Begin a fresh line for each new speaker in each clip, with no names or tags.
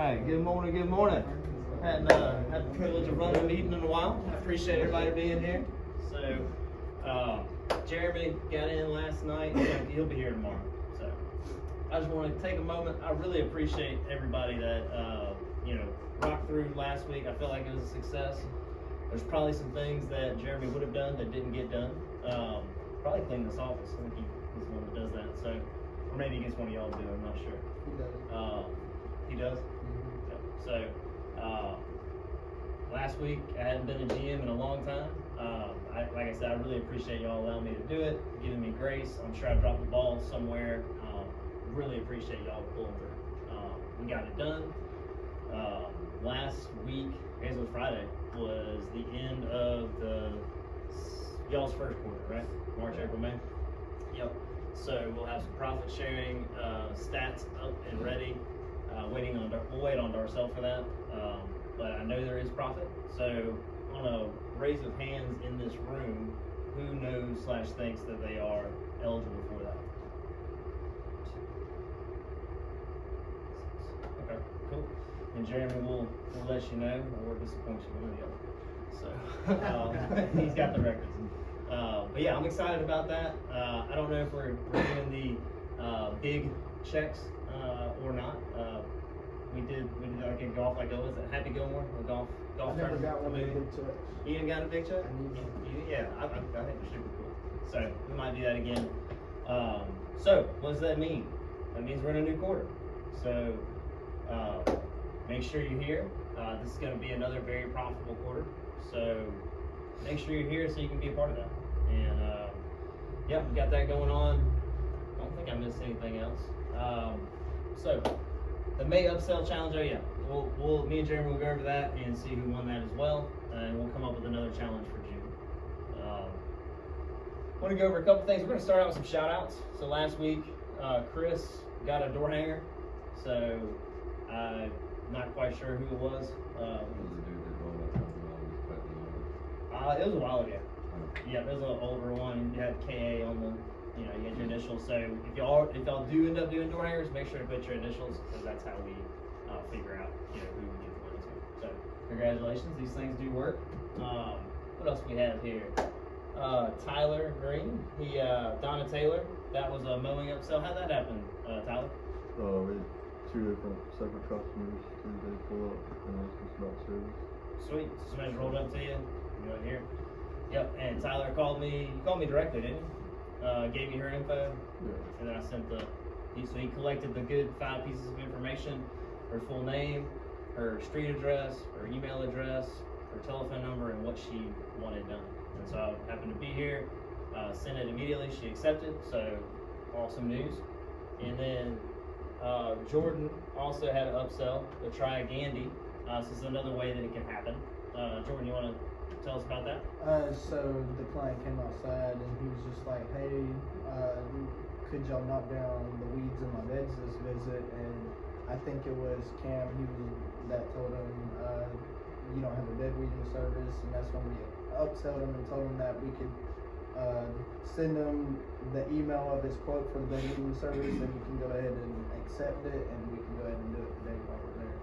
right, good morning, good morning. Hadn't had the privilege of running a meeting in a while. I appreciate everybody being here. So, Jeremy got in last night. He'll be here tomorrow. So, I just want to take a moment. I really appreciate everybody that rocked through last week. I felt like it was a success. There's probably some things that Jeremy would have done that didn't get done. Probably clean this office. I think he's the one that does that. So, or maybe he gets one of y'all to do it. I'm not sure.
He does.
He does?
Mm-hmm.
Yeah. So, last week I hadn't been a GM in a long time. Like I said, I really appreciate y'all allowing me to do it, giving me grace. I'm sure I dropped the ball somewhere. Really appreciate y'all pulling through. We got it done. Last week, I guess it was Friday, was the end of y'all's first quarter, right? March, April, May? Yep. So we'll have some profit sharing stats up and ready. We'll wait on Darcel for that. But I know there is profit. So on a raise of hands in this room, who knows / thinks that they are eligible for that? Okay, cool. And Jeremy will let you know, or disappoint you, one or the other. So he's got the records. But yeah, I'm excited about that. I don't know if we're doing the big checks or not. We did like a golf, like was it Happy Gilmore, a golf
I never
tournament?
got one of the big checks.
You didn't got a big check? Yeah, I think it's super cool. So we might do that again. So what does that mean? That means we're in a new quarter. So make sure you're here. This is going to be another very profitable quarter. So make sure you're here so you can be a part of that. And yeah, we got that going on. I don't think I missed anything else. So the May upsell challenge. Oh yeah, me and Jeremy will go over that and see who won that as well, and we'll come up with another challenge for June. I want to go over a couple things. We're going to start out with some shout outs. So last week, Chris got a door hanger. So I'm not quite sure who it was. It was a while ago. Yeah, there's an older one. You had KA on the, you had your initials. So if y'all do end up doing door hangers, make sure to put your initials, because that's how we figure out who we give the money to. So congratulations, these things do work. What else we have here? Tyler Green, Donna Taylor. That was a mowing upsell. How'd that happen, Tyler?
We had two different separate customers. They pull up and ask us about service.
Sweet. So somebody rolled up to you. You right here. Yep. And Tyler called me. You called me directly, didn't you? Gave me her info.
Yeah.
And then I sent so he collected the good 5 pieces of information: her full name, her street address, her email address, her telephone number, and what she wanted done. And so I happened to be here. Sent it immediately. She accepted. So awesome news. And then Jordan also had an upsell, the Try Gandy. So this is another way that it can happen. Jordan, you want to tell us about that?
So the client came outside and he was just like, hey, could y'all knock down the weeds in my beds this visit? And I think it was Cam that told him, you don't have a bed weeding service. And that's when we upselled him and told him that we could send him the email of his quote for the bed weeding service, and you can go ahead and accept it, and we can go ahead and do it today while we're there.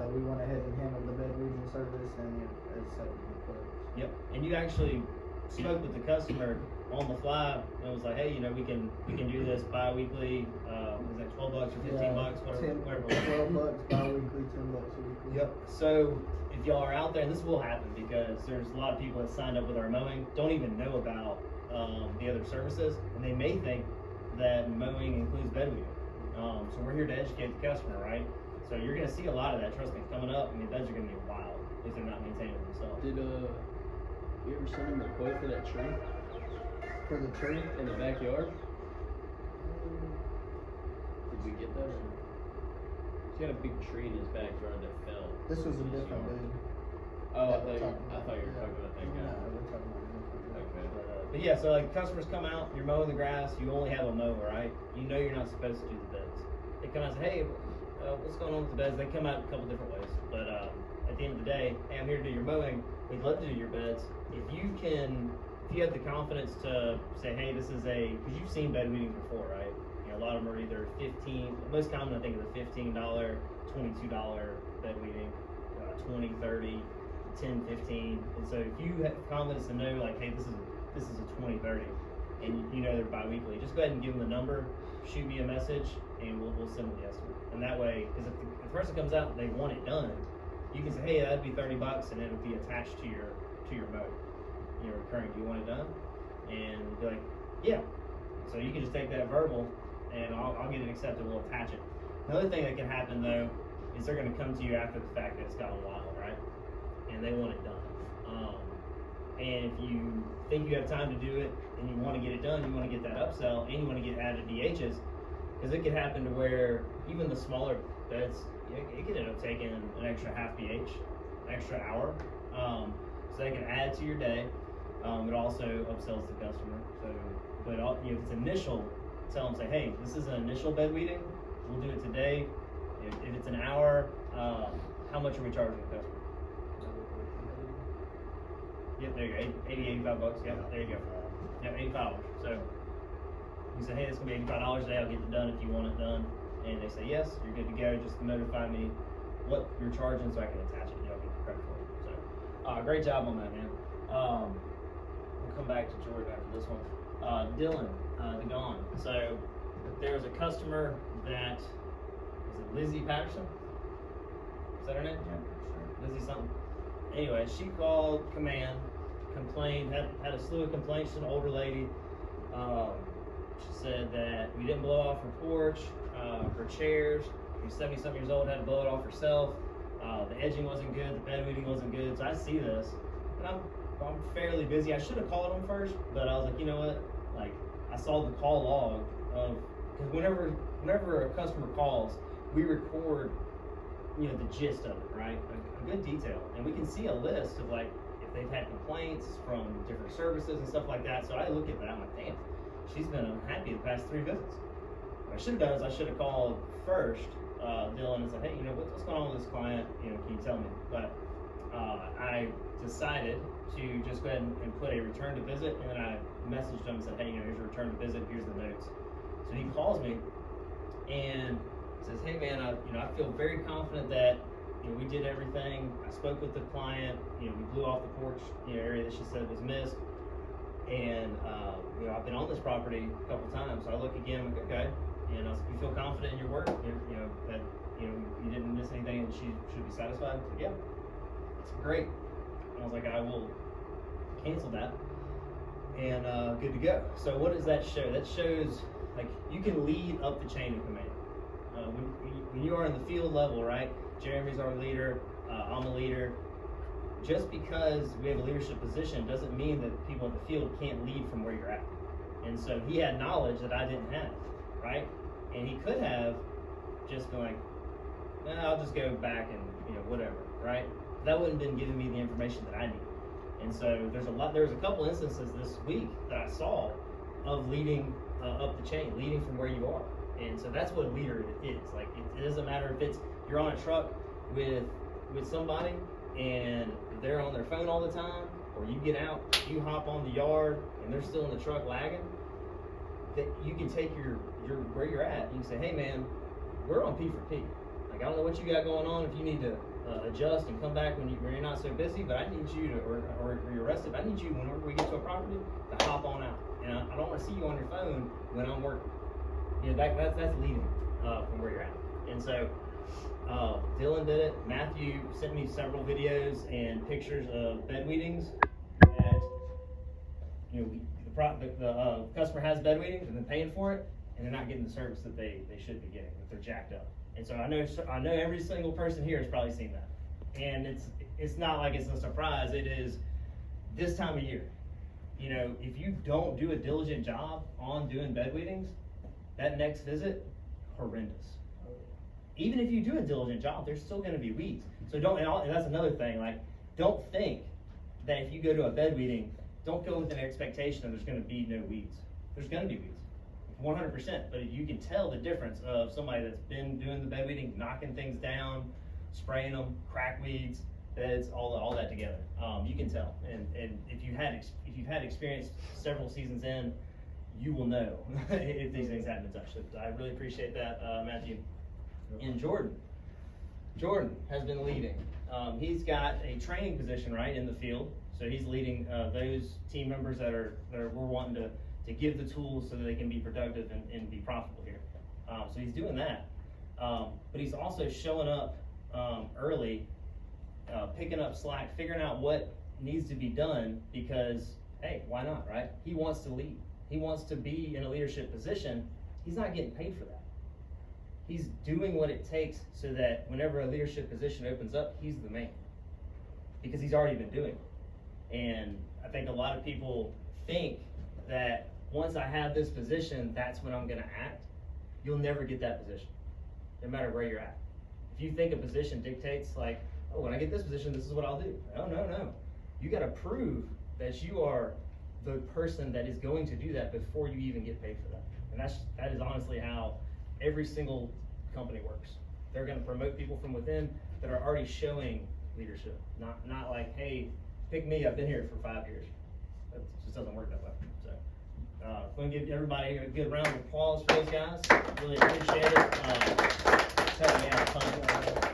So we went ahead and handled the bed weeding service and accepted the quote.
Yep. And you actually spoke with the customer on the fly and was like, hey, we can do this bi-weekly. Is that $12 or $15? Whatever.
$12 bi-weekly, $10 a weekly.
Yep. So if y'all are out there, and this will happen because there's a lot of people that signed up with our mowing, don't even know about the other services, and they may think that mowing includes bed weeding. So we're here to educate the customer, right? So you're going to see a lot of that. Trust me, coming up. Beds are going to be wild if they're not maintaining themselves.
Did you ever send him the quote for that tree?
For the tree?
In the backyard? Did we get that? He had a big tree in his backyard that fell.
This was a different dude.
Oh, I thought you were talking about that guy.
No, we're talking about a different dude.
Okay.
But yeah, so like customers come out, you're mowing the grass, you only have a mower, right? You know you're not supposed to do the beds. They come out and say, hey, what's going on with the beds? They come out a couple different ways. But at the end of the day, hey, I'm here to do your mowing. We'd love to do your beds. If you have the confidence to say, hey, this is because you've seen bed weeding before, right? a lot of them are either most common I think is a $15, $22 bed weeding, 20, 30, 10, 15. And so if you have confidence to know like, hey, this is a 20, 30, and you know they're bi-weekly, just go ahead and give them the number, shoot me a message, and we'll send them the estimate. And that way, because if the person comes out and they want it done, you can say, hey, that'd be $30, and it'll be attached to your mow, recurring. Do you want it done? And be like, yeah. So you can just take that verbal, and I'll get it accepted. We'll attach it. Another thing that can happen though is they're going to come to you after the fact that it's gone wild, right? And they want it done. And if you think you have time to do it and you want to get it done, you want to get that upsell, and you want to get added DHs, because it could happen to where even the smaller beds, it could end up taking an extra half BH, an extra hour. So they can add to your day. It also upsells the customer. So, but if it's initial, tell them, say, hey, this is an initial bed weeding. We'll do it today. If it's an hour, how much are we charging the customer? Yep, there you go, 85 bucks. Yep, there you go. Yep, $85. So you say, hey, it's gonna be $85 a day. I'll get it done if you want it done. And they say yes, you're good to go. Just notify me what you're charging so I can attach it. I'll get the credit for it. So, great job on that, man. We'll come back to Jordan after this one. Dylan, the Gone. So there was a customer that is it Lizzie Patterson? Is that her name? Yeah, sure. Lizzie something. Anyway, she called command, complained, had a slew of complaints. She's an older lady. She said that we didn't blow off her porch, her chairs. She was 70-something years old, had to blow it off herself. The edging wasn't good, the bed weeding wasn't good. So I see this, and I'm fairly busy. I should have called them first, but I was like, you know what? Like, I saw the call log of, because whenever a customer calls, we record, the gist of it, right? A good detail, and we can see a list of like if they've had complaints from different services and stuff like that. So I look at that, I'm like, damn, she's been unhappy the past 3 visits. What I should have done is I should have called first, Dylan, and said, hey, what's going on with this client? Can you tell me? But I decided to just go ahead and put a return to visit, and then I messaged him and said, hey, here's your return to visit, here's the notes. So he calls me and says, hey man, I feel very confident that we did everything. I spoke with the client, we blew off the porch area that she said was missed, and I've been on this property a couple times. So I look again, I'm like, okay, and I was like, you feel confident in your work, that you didn't miss anything, and she should be satisfied? I said, yeah, it's great. And I was like, I will cancel that, and good to go. So what does that show? That shows like you can lead up the chain of command. When you are in the field level, right? Jeremy's our leader, I'm a leader. Just because we have a leadership position doesn't mean that people in the field can't lead from where you're at. And so he had knowledge that I didn't have, right? And he could have just been like, I'll just go back and whatever, right? That wouldn't have been giving me the information that I need. And so there's a couple instances this week that I saw of leading up the chain, leading from where you are. And so that's what a leader is. Like, it doesn't matter if you're on a truck with somebody and they're on their phone all the time, or you get out, you hop on the yard and they're still in the truck lagging. That you can take your where you're at. You can say, hey man, we're on P for P. Like, I don't know what you got going on. If you need to adjust and come back when you're not so busy, but I need you to, or you're rested. I need you whenever we get to a property to hop on out. And I don't want to see you on your phone when I'm working. That's leading from where you're at. And so Dylan did it. Matthew sent me several videos and pictures of bed weedings that the customer has bed weedings and they're paying for it, and they're not getting the service that they should be getting, that they're jacked up. And so I know every single person here has probably seen that. And it's not like it's a surprise. It is this time of year. If you don't do a diligent job on doing bed weedings, that next visit, horrendous. Even if you do a diligent job, there's still going to be weeds. So and that's another thing. Like, don't think that if you go to a bed weeding, don't go with an expectation that there's going to be no weeds. There's going to be weeds, 100%. But you can tell the difference of somebody that's been doing the bed weeding, knocking things down, spraying them, crack weeds, beds, all that together. You can tell. And if you've had experience several seasons in, you will know if these things haven't been touched. So I really appreciate that, Matthew. And Jordan has been leading. He's got a training position, right, in the field. So he's leading those team members that we're wanting to give the tools so that they can be productive and be profitable here. So he's doing that. But he's also showing up early, picking up slack, figuring out what needs to be done because, hey, why not, right? He wants to lead. He wants to be in a leadership position. He's not getting paid for that. He's doing what it takes so that whenever a leadership position opens up, he's the man. Because he's already been doing it. And I think a lot of people think that once I have this position, that's when I'm gonna act. You'll never get that position, no matter where you're at. If you think a position dictates like, oh, when I get this position, this is what I'll do. No. You gotta prove that you are the person that is going to do that before you even get paid for that. And that is honestly how every single company works. They're gonna promote people from within that are already showing leadership. Not like, hey, pick me, I've been here for 5 years. That just doesn't work that way. So, I'm gonna give everybody a good round of applause for those guys. Really appreciate it. Tell me out fun.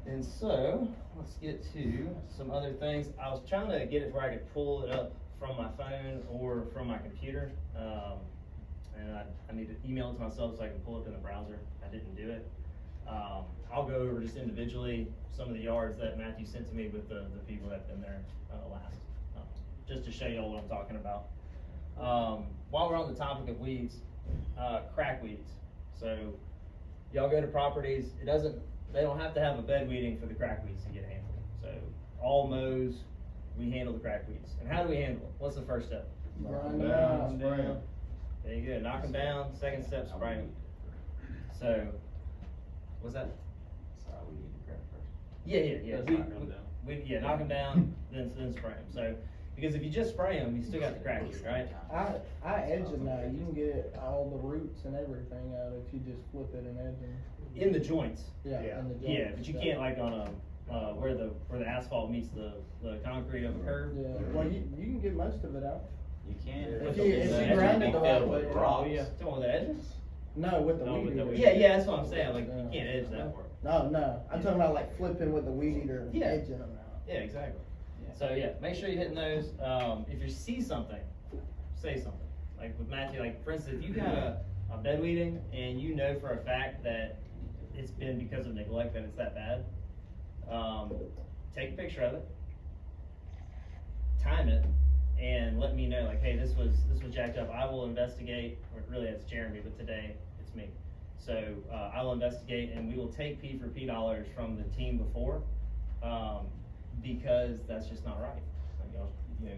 And so, let's get to some other things. I was trying to get it where I could pull it up from my phone or from my computer. And I need to email it to myself so I can pull it up in the browser. I didn't do it. I'll go over just individually some of the yards that Matthew sent to me with the people that have been there last, just to show you all what I'm talking about. While we're on the topic of weeds, crack weeds. So y'all go to properties, they don't have to have a bed weeding for the crack weeds to get handled. So all mows, we handle the crack weeds. And how do we handle them? What's the first step?
Grind them out, spray 'em.
There you go, knock them down. Second step, spray them. So, what's that?
So we need to grab first.
Yeah.
Let's knock 'em down.
Knock them down, then spray them. So, because if you just spray them, you still got the crack weed, right?
I edge them now. You can get all the roots and everything out if you just flip it and edge them.
In the joints.
Yeah.
Yeah.
In the
Yeah,
joints,
but you can't like on where the asphalt meets the concrete of a curb.
Yeah, well, you can get most of it out.
You can.
If you grind it the right way.
Oh, yeah. Talking about the edges?
No, with the
No,
weed
with the
eater.
weed
Yeah, that's what I'm saying. Like, you can't edge that part.
No, I'm talking about like flipping with the weed eater and
Yeah.
edging them out.
Yeah, exactly.
Yeah.
So yeah, make sure you're hitting those. If you see something, say something. Like with Matthew, like for instance, if you got a bed weeding and you know for a fact that it's been because of neglect that it's that bad, take a picture of it, time it, and let me know like, hey, this was jacked up. I will investigate, or really it's Jeremy, but today it's me. So I will investigate and we will take P for P dollars from the team before, because that's just not right. Like,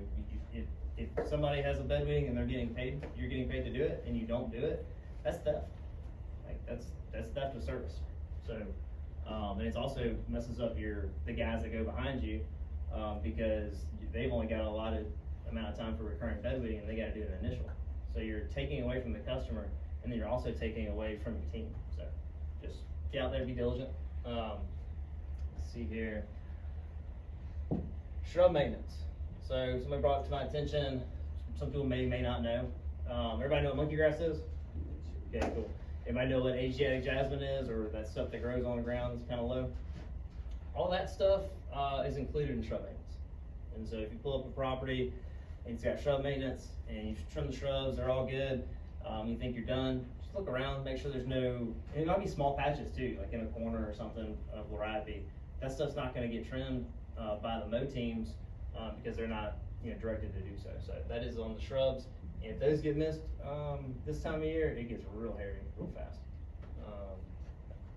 if somebody has a bed weeding and they're getting paid, you're getting paid to do it, and you don't do it, that's theft. Like that's theft of service. So, and it's also messes up the guys that go behind you, because they've only got a allotted amount of time for recurrent bed weeding and they gotta do an initial. So you're taking away from the customer and then you're also taking away from your team. So just get out there, be diligent. Let's see here. Shrub maintenance. So somebody brought it to my attention, some people may not know. Everybody know what monkey grass is? Okay, cool. Anybody know what Asiatic jasmine is, or that stuff that grows on the ground that's kind of low? All that stuff is included in shrub maintenance. And so if you pull up a property and it's got shrub maintenance and you trim the shrubs, they're all good, you think you're done, just look around, make sure there's no, and it might be small patches too, like in a corner or something of Lorraine. That stuff's not gonna get trimmed by the mow teams because they're not directed to do so. So that is on the shrubs. And if those get missed this time of year, it gets real hairy real fast.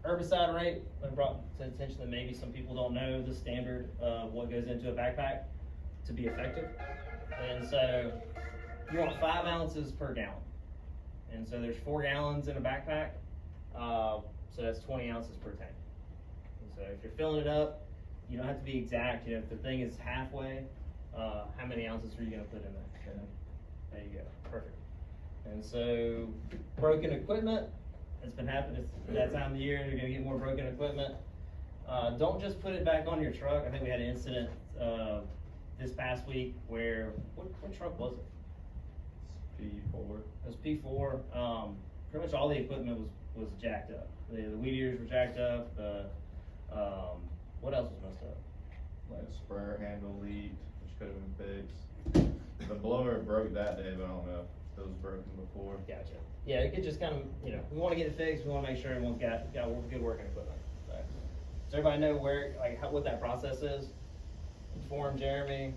Herbicide rate, I brought to attention that maybe some people don't know the standard of what goes into a backpack to be effective. And so you want 5 ounces per gallon. And so there's 4 gallons in a backpack, so that's 20 ounces per tank. And so if you're filling it up, you don't have to be exact. If the thing is halfway, how many ounces are you gonna put in there? There you go, perfect. And so broken equipment, it's been happening, it's that time of the year, you're gonna get more broken equipment. Don't just put it back on your truck. I think we had an incident this past week where, what truck was it?
P4.
It was P4. Pretty much all the equipment was jacked up. The weed eaters were jacked up. What else was messed up?
Like sprayer handle leaked, which could have been fixed. The blower broke that day, but I don't know if it was broken before.
Gotcha. Yeah, it could just kind of, we want to get it fixed. We want to make sure everyone's got good working equipment. So, does everybody know where, what that process is? Inform Jeremy,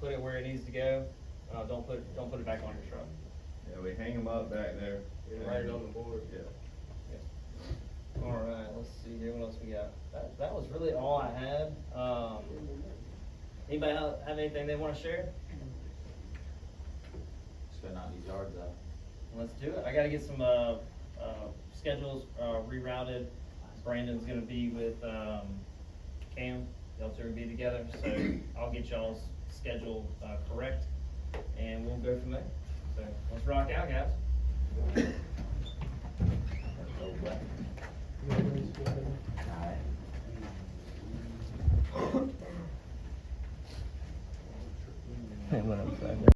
put it where it needs to go. Don't put it back on your truck.
Yeah, we hang them up back there.
And write it on the board.
Yeah.
All right, let's see here. What else we got? That was really all I had. Anybody else have anything they want to share?
Spend out these yards out.
Let's do it. I gotta get some, schedules, rerouted. Brandon's gonna be with, Cam. Y'all two will be together, so I'll get y'all's schedule, correct, and we'll go from there. So, let's rock out, guys.
Hey, what up,